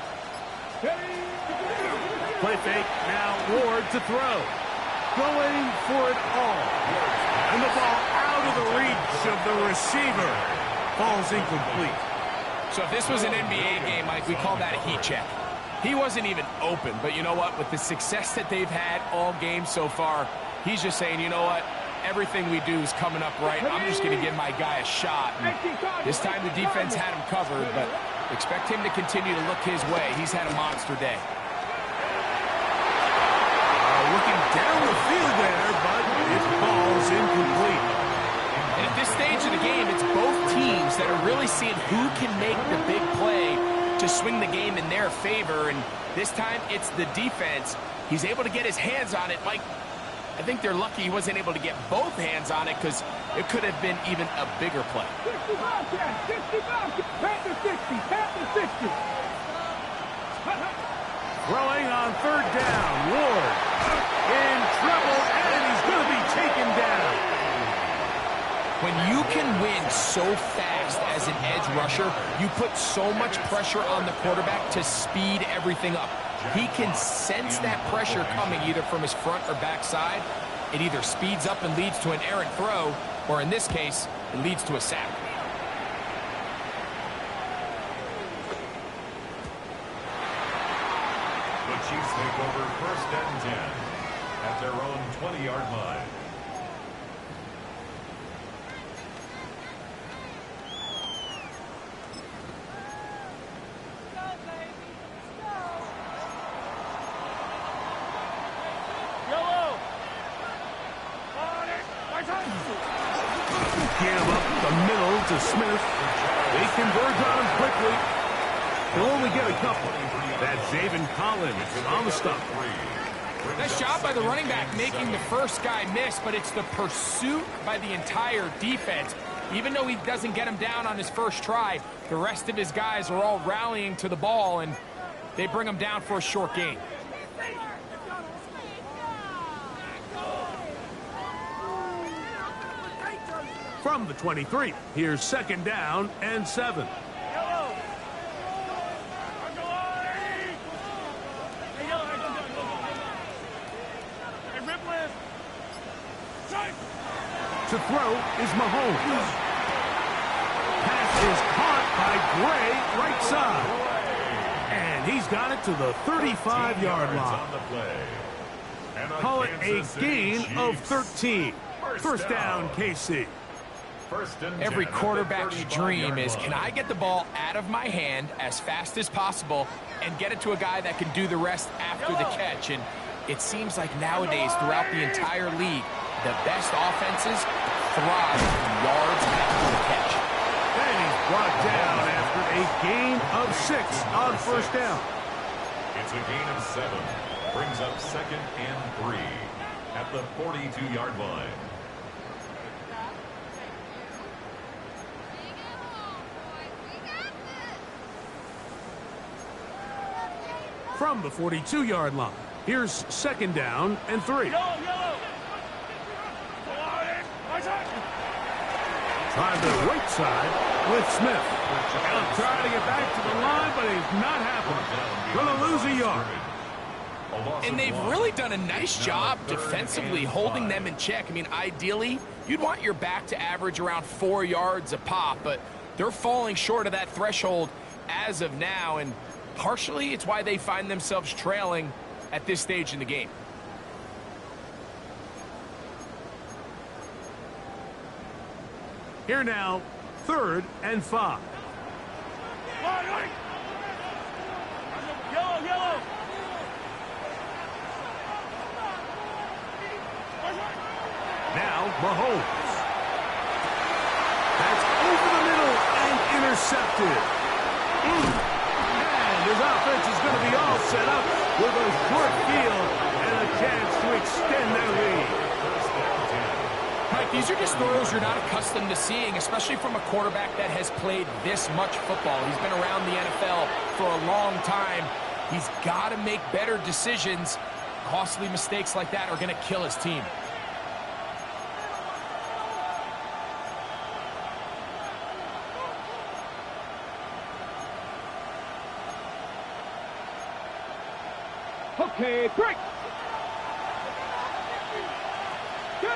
Play fake, now Ward to throw. Going for it all. And the ball out of the reach of the receiver. Falls incomplete. So if this was an NBA game, Mike, we call that a heat check. He wasn't even open, but you know what? With the success that they've had all game so far, he's just saying, you know what? Everything we do is coming up right. I'm just going to give my guy a shot. And this time the defense had him covered, but expect him to continue to look his way. He's had a monster day. Looking down the field there, but it falls incomplete. And at this stage of the game, it's both teams that are really seeing who can make the big play to swing the game in their favor. And this time, it's the defense. He's able to get his hands on it. Mike, I think they're lucky he wasn't able to get both hands on it because it could have been even a bigger play. 60 Bobcat, 60 Bobcat. Panther 60, Panther 60. Throwing on third down. Ward in trouble, and he's going to be taken down. When you can win so fast as an edge rusher, you put so much pressure on the quarterback to speed everything up. He can sense that pressure coming either from his front or back side. It either speeds up and leads to an errant throw, or in this case, it leads to a sack. The Chiefs take over first and 10. at their own 20-yard line. Give up the middle to Smith. They converge on him quickly. He'll only get a couple. That's Zaven Collins on the stop. Nice job by the running back making the first guy miss, but it's the pursuit by the entire defense. Even though he doesn't get him down on his first try, the rest of his guys are all rallying to the ball, and they bring him down for a short gain. From the 23, here's 2nd down and 7. To throw is Mahomes. Pass is caught by Gray, right side. And he's got it to the 35-yard line. Call it a gain of 13. First down, KC. Every quarterback's dream is, can I get the ball out of my hand as fast as possible and get it to a guy that can do the rest after the catch? And it seems like nowadays, throughout the entire league, the best offenses thrive in yards after the catch. And he's brought down after a gain of 6 on first down. It's a gain of 7. Brings up 2nd and 3 at the 42-yard line. From the 42-yard line, here's 2nd down and 3. Trying to the right side with Smith. He'll try to get back to the line, but it's not happening. Going to lose a yard. And they've really done a nice job defensively holding them in check. I mean, ideally, you'd want your back to average around 4 yards a pop, but they're falling short of that threshold as of now, and partially it's why they find themselves trailing at this stage in the game. Here now, 3rd and 5. Now, Mahomes. That's over the middle and intercepted. And his offense is going to be all set up with a short field and a chance to extend their lead. Mike, these are just throws you're not accustomed to seeing, especially from a quarterback that has played this much football. He's been around the NFL for a long time. He's got to make better decisions. Costly mistakes like that are going to kill his team. Okay, break. Go.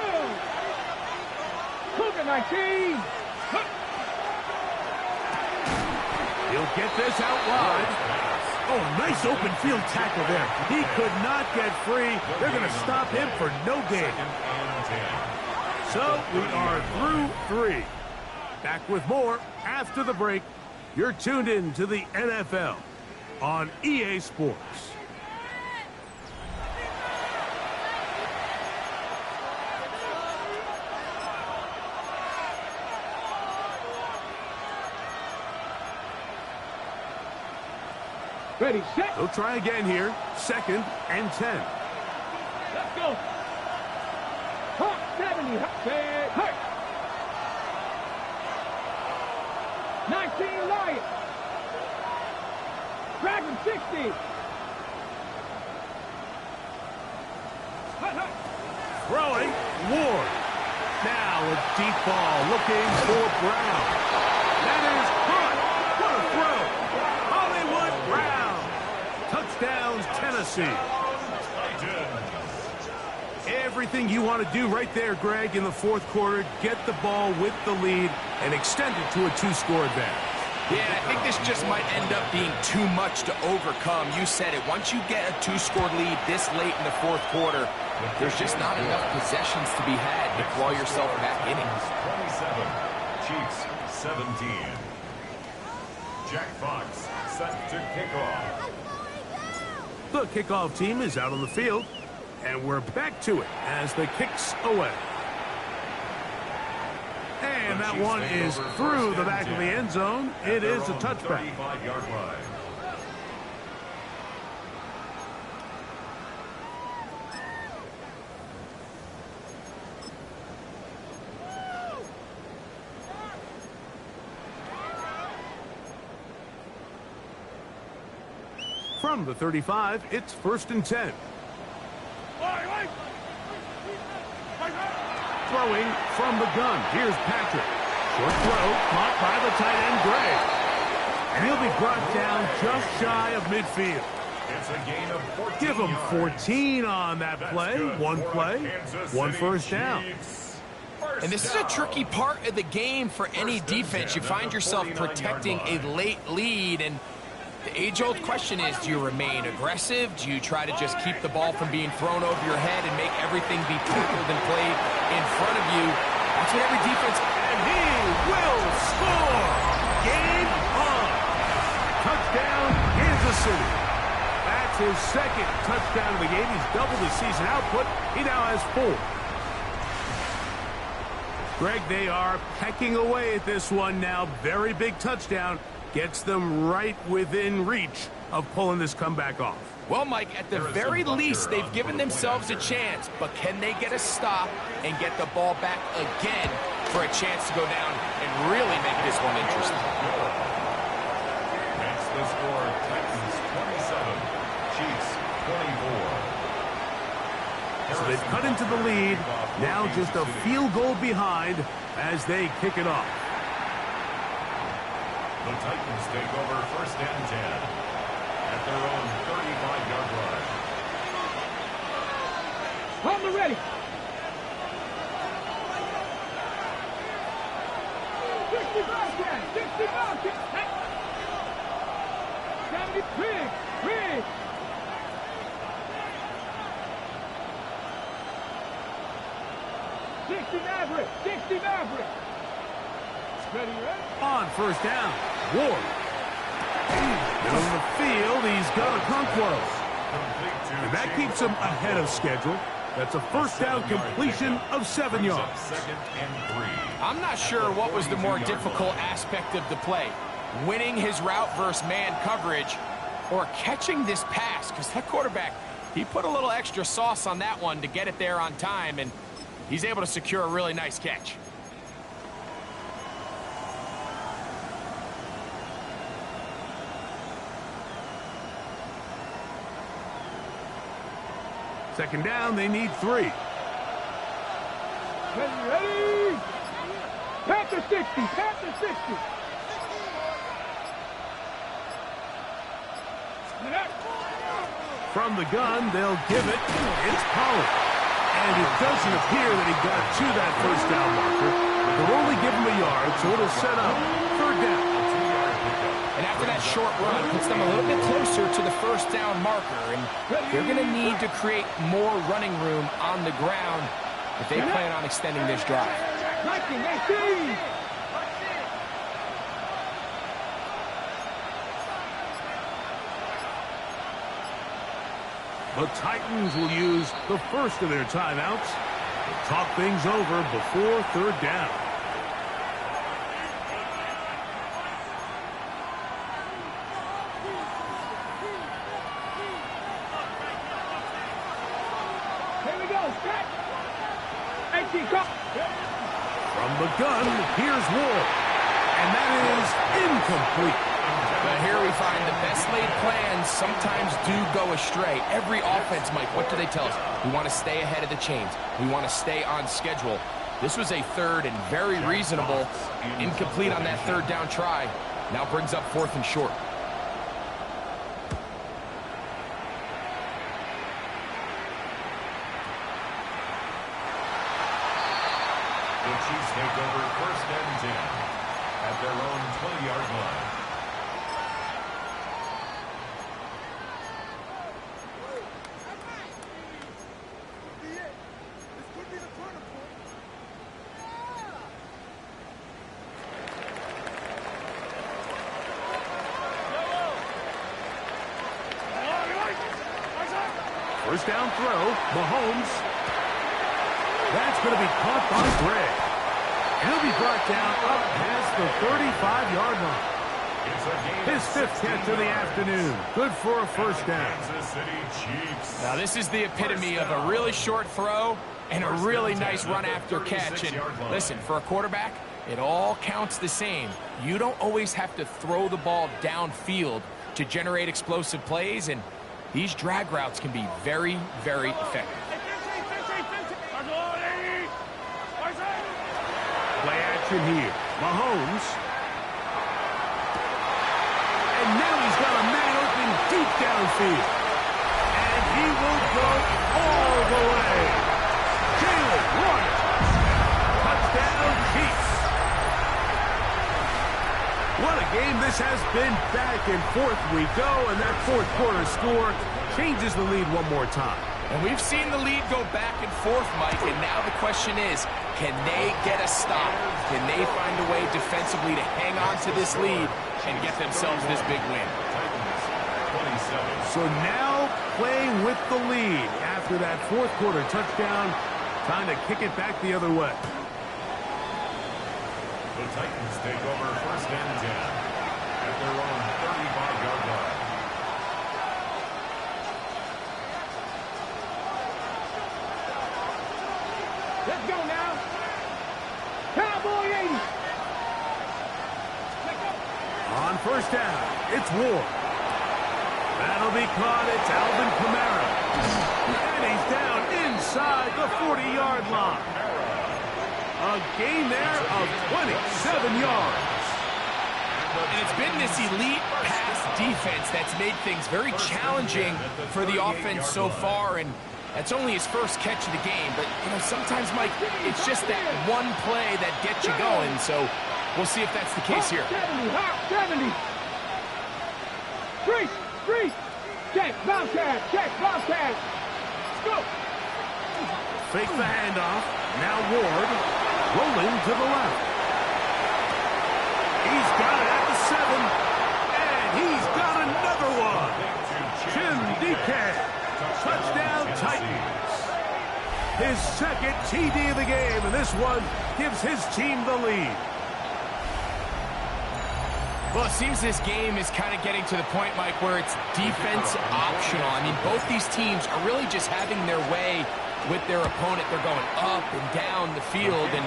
Cougar 19. He'll get this out wide. Oh, nice open field tackle there. He could not get free. They're going to stop him for no gain. So we are through 3. Back with more after the break. You're tuned in to the NFL on EA Sports. Ready, set. They'll try again here. 2nd and 10. Let's go. Hawk 70. Set. Hurt. 19 Lions. Dragon 60. Hut, hut. Throwing, Ward. Now a deep ball looking for Brown. That is caught. What a throw. Hollywood Brown. Touchdowns, Tennessee. Everything you want to do right there, Greg, in the 4th quarter. Get the ball with the lead and extend it to a 2-score advantage. Yeah, I think this just might end up being too much to overcome. You said it. Once you get a 2-score lead this late in the fourth quarter, there's just not enough possessions to be had to claw yourself back in it. 27, Chiefs 17. Jack Fox set to kick off. The kickoff team is out on the field, and we're back to it as the kick's away. And that one is through the back of the end zone. It is a touchback. 35-yard line. From the 35, it's 1st and 10. Throwing from the gun. Here's Patrick. Short throw, caught by the tight end, Gray. And he'll be brought down just shy of midfield. It's a gain of 14 Give him yards. 14 on that play. One play, one first down. And this is a tricky part of the game for any defense. You find yourself protecting a late lead, and the age-old question is, do you remain aggressive? Do you try to just keep the ball from being thrown over your head and make everything be tackled and played in front of you? That's what every defense... And he will score! Game on! Touchdown, Kansas City. That's his second touchdown of the game. He's doubled his season output. He now has 4. Greg, they are pecking away at this one now. Very big touchdown. Gets them right within reach of pulling this comeback off. Well, Mike, at the very least, they've given themselves a chance, but can they get a stop and get the ball back again for a chance to go down and really make this one interesting? That's the score. Titans 27, Chiefs 24. So they've cut into the lead. Now just a field goal behind as they kick it off. The Titans take over 1st and 10 at their own 35-yard line. On the ready. 65 10. 65 10. 70 big. 60 Maverick. 60 Maverick. Ready, ready? On 1st down, Ward. Middle of the field, he's got a Conquo. And that keeps him ahead of schedule. That's a 1st down completion of 7 yards. 2nd and 3. I'm not sure what was the more difficult aspect of the play. Winning his route versus man coverage or catching this pass, because that quarterback, he put a little extra sauce on that one to get it there on time, and he's able to secure a really nice catch. Second down, they need 3. Ready, ready. Panther 60. Panther 60. From the gun, they'll give it. It's Pollard. And it doesn't appear that he got to that 1st down marker. They'll only give him a yard, so it'll set up 3rd down. And after that short run, puts them a little bit closer to the 1st down marker. And they're going to need to create more running room on the ground if they plan on extending this drive. 19, 18. The Titans will use the first of their timeouts to talk things over before 3rd down. Here we go. Set. 18, go. From the gun, here's Ward. And that is incomplete. But here we find the best laid plans sometimes do go astray. Every offense, Mike, what do they tell us? We want to stay ahead of the chains. We want to stay on schedule. This was a 3rd and very reasonable. Incomplete on that 3rd down try. Now brings up 4th and short. The Chiefs take over 1st and 10 at their own 20-yard line. First down throw, Mahomes. That's going to be caught by Gray. He'll be brought down up past the 35-yard line. His fifth catch of the afternoon. Good for a first down. Now, this is the epitome of a really short throw and a really nice run after catch. And listen, for a quarterback, it all counts the same. You don't always have to throw the ball downfield to generate explosive plays, and these drag routes can be very, very effective. Play action here. Mahomes. And now he's got a man open deep downfield. And he will go all the way. Jalen Warner. Touchdown, Chiefs. What a game this has been. Back and forth we go, and that fourth quarter score changes the lead one more time. And we've seen the lead go back and forth, Mike, and now the question is, can they get a stop? Can they find a way defensively to hang on to this lead and get themselves this big win? So now playing with the lead after that fourth quarter touchdown, time to kick it back the other way. The Titans take over first and 10 at their own 35-yard line. Let's go now. Cowboy 80. On first down, it's Ward. That'll be caught. It's Alvin Kamara. And he's down inside the 40-yard line. A gain there of 27 yards. And it's been this elite pass defense that's made things very challenging for the offense so far, and that's only his first catch of the game. But, you know, sometimes, Mike, it's just that one play that gets you going, so we'll see if that's the case here. 70. Freeze. Check, bounce pass. Let's go. Fake the handoff. Now Ward rolling to the left. He's got it at the 7. And he's got another one. Jim DK. Touchdown Titans. His second TD of the game, and this one gives his team the lead. Well, it seems this game is kind of getting to the point, Mike, where it's defense optional. I mean, both these teams are really just having their way with their opponent. They're going up and down the field, and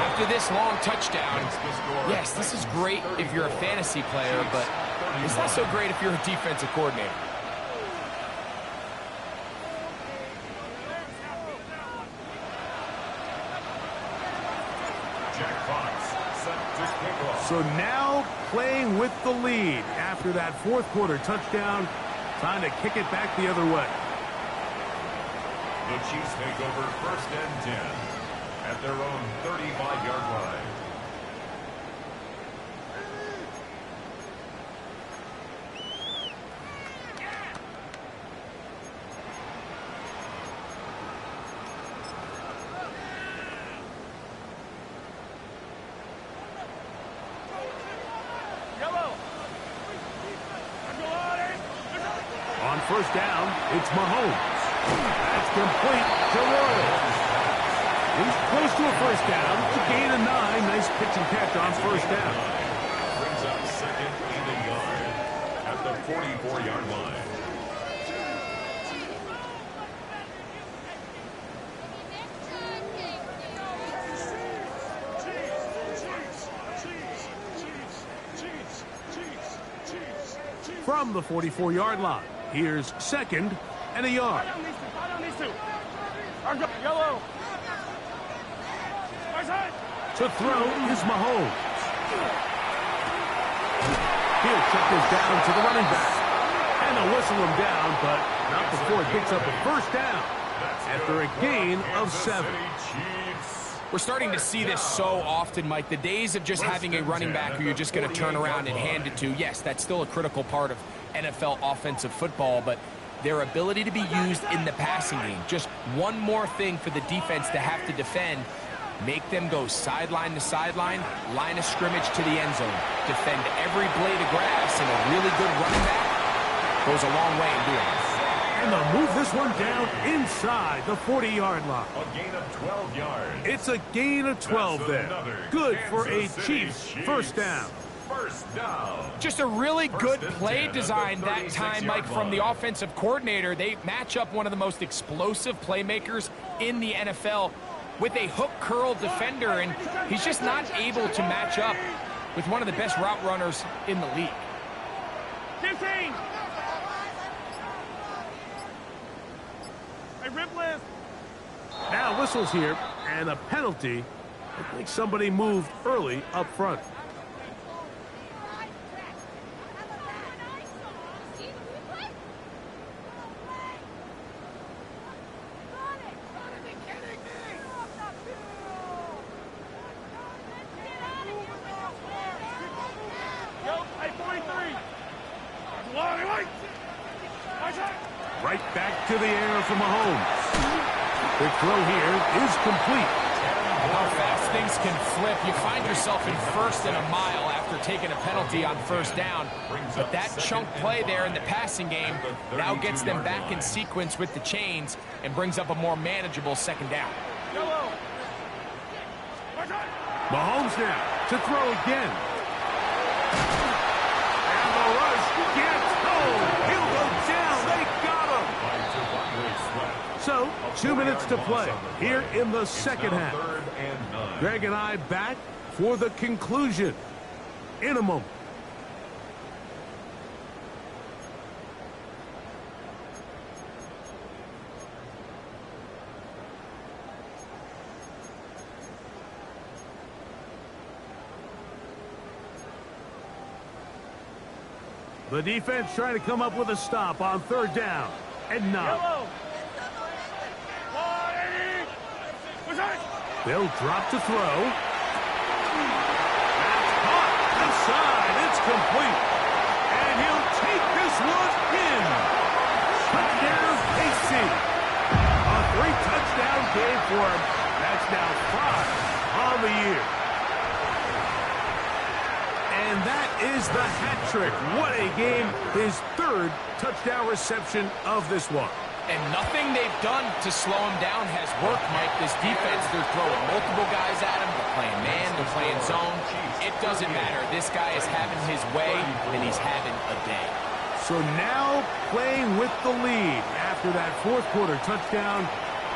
after this long touchdown, yes, this is great if you're a fantasy player, but it's not so great if you're a defensive coordinator. So now playing with the lead after that fourth quarter touchdown. Time to kick it back the other way. The Chiefs take over first and 10 at their own 35-yard line. On first down, it's Mahomes. That's complete to Royals. He's close to a first down. It's a gain of 9. Nice pitch and catch on first down. Brings up second and a yard at the 44-yard line. From the 44-yard line, here's second and a yard. Yellow. To throw is Mahomes. He'll check this down to the running back. And they'll whistle him down, but not before it picks up a first down after a gain of 7. We're starting to see this so often, Mike. The days of just having a running back who you're just going to turn around and hand it to, yes, that's still a critical part of NFL offensive football, but their ability to be used in the passing game, just one more thing for the defense to have to defend, make them go sideline to sideline, line of scrimmage to the end zone, defend every blade of grass, and a really good running back goes a long way in doing it. And And they'll move this one down inside the 40-yard line. A gain of 12 yards. It's a gain of 12 there. Good for a Chiefs first down. First down. Just a really good play design that time, Mike, from the offensive coordinator. They match up one of the most explosive playmakers in the NFL with a hook curl defender, and he's just not able to match up with one of the best route runners in the league. 15. Hey, Ripley. Now whistles here, and a penalty. I think somebody moved early up front. Right back to the air from Mahomes. The throw here is complete. How fast things can flip. You find yourself in first and a mile after taking a penalty on first down. But that chunk play there in the passing game now gets them back in sequence with the chains and brings up a more manageable second down. Mahomes now to throw again. And the rush gets home. He'll go down. They got him. So, 2 minutes to play here in the second half. Greg and I back for the conclusion in a moment. The defense trying to come up with a stop on third down. And now they'll drop to throw. That's caught inside. It's complete. And he'll take this one in. Touchdown, KC. A 3-touchdown game for him. That's now 5 on the year. And that is the hat trick. What a game. His 3rd touchdown reception of this one. And nothing they've done to slow him down has worked, Mike. This defense, they're throwing multiple guys at him. They're playing man, they're playing zone. It doesn't matter. This guy is having his way, and he's having a day. So now playing with the lead after that 4th quarter touchdown.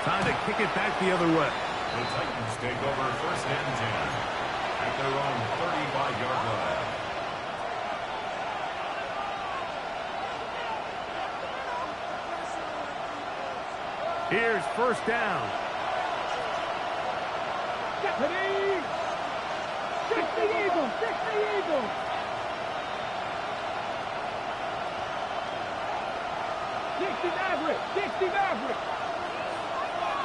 Time to kick it back the other way. The Titans take over first and 10 at their own 35-yard line. Here's first down. Deputy! 60 Eagles! 60 Eagles! Maverick! 60 Maverick!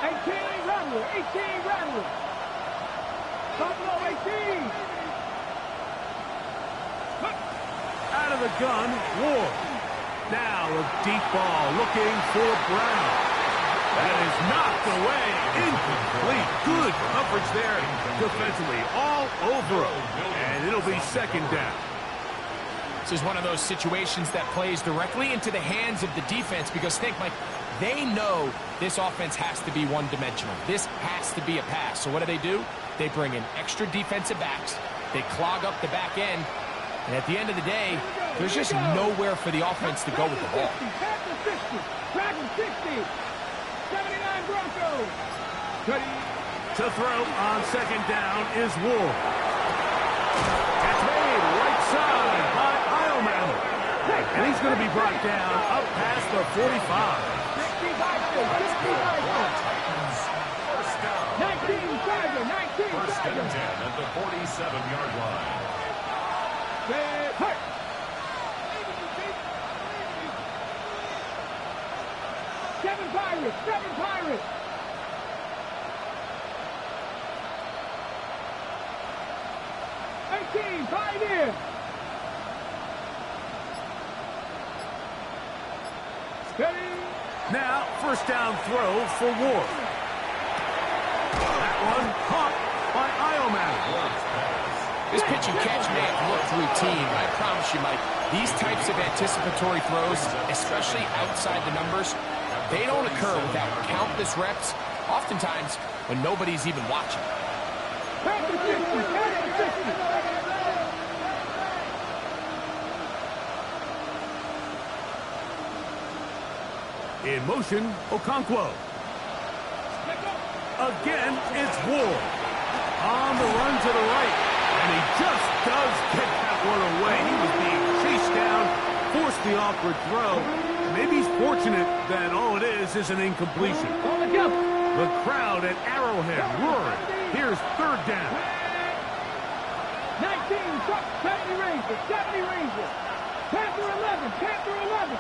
18 Rattler! 18 Rattler! Buffalo 18! Out of the gun, Ward. Now a deep ball looking for Brown. That is knocked away. Incomplete. Good coverage there defensively. All over him. And it'll be second down. This is one of those situations that plays directly into the hands of the defense because, think, Mike, they know this offense has to be one-dimensional. This has to be a pass. So what do? They bring in extra defensive backs. They clog up the back end. And at the end of the day, there's just nowhere for the offense to go with the ball. 60, Dragon 60. 79 Broncos. To throw on second down is Ward. It's made right side by Eilman. And he's going to be brought down up past the 45. 19 Tiger. First and 10 at the 47-yard line. Hurt. 7 Pirates. 7 Pirates. 18 Pioneers. Steady. Now, first down throw for Ward. That one caught by Eilman. This pitch and catch may have looked routine, but I promise you, Mike, these types of anticipatory throws, especially outside the numbers, They don't occur without countless reps, oftentimes when nobody's even watching. In motion, Okonkwo. Again, it's Ward. On the run to the right. And he just does get that one away. He was being chased down, forced the awkward throw. Maybe he's fortunate that all it is an incompletion. The crowd at Arrowhead roaring. Here's third down. 19, 70 Rangers, 70 Rangers. Panther 11, Panther 11.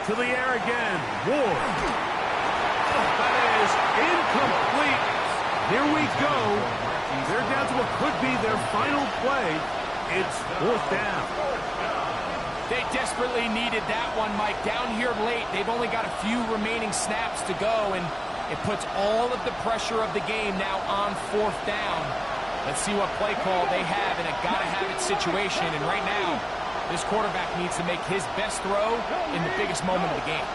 To the air again. Ward. That is incomplete. Here we go. They're down to what could be their final play. It's fourth down. They desperately needed that one, Mike. Down here late, they've only got a few remaining snaps to go, and it puts all of the pressure of the game now on fourth down. Let's see what play call they have in a gotta-have-it situation, and right now, this quarterback needs to make his best throw in the biggest moment of the game.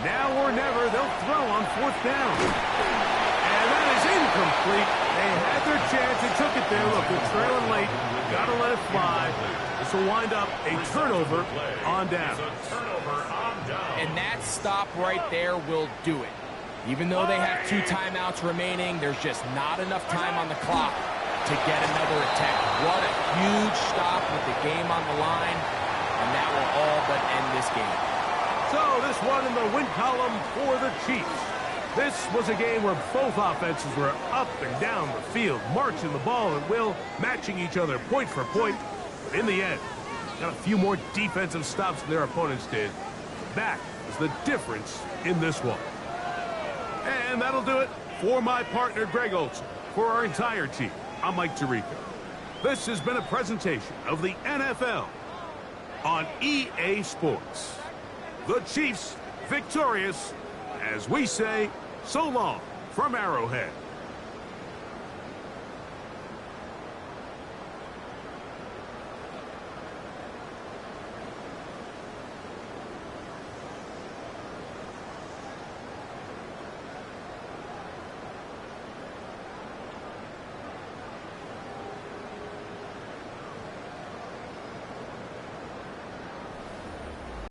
Now or never, they'll throw on fourth down. And that is incomplete. They had their chance. They took it there. Look, they're trailing late. Got to let it fly. This will wind up a turnover on down. And that stop right there will do it. Even though they have 2 timeouts remaining, there's just not enough time on the clock to get another attempt. What a huge stop with the game on the line. And that will all but end this game. So this one in the win column for the Chiefs. This was a game where both offenses were up and down the field, marching the ball at will, matching each other point for point. But in the end, got a few more defensive stops than their opponents did. That was the difference in this one. And that'll do it for my partner, Greg Olson. For our entire team, I'm Mike Tirico. This has been a presentation of the NFL on EA Sports. The Chiefs victorious, as we say, so long from Arrowhead.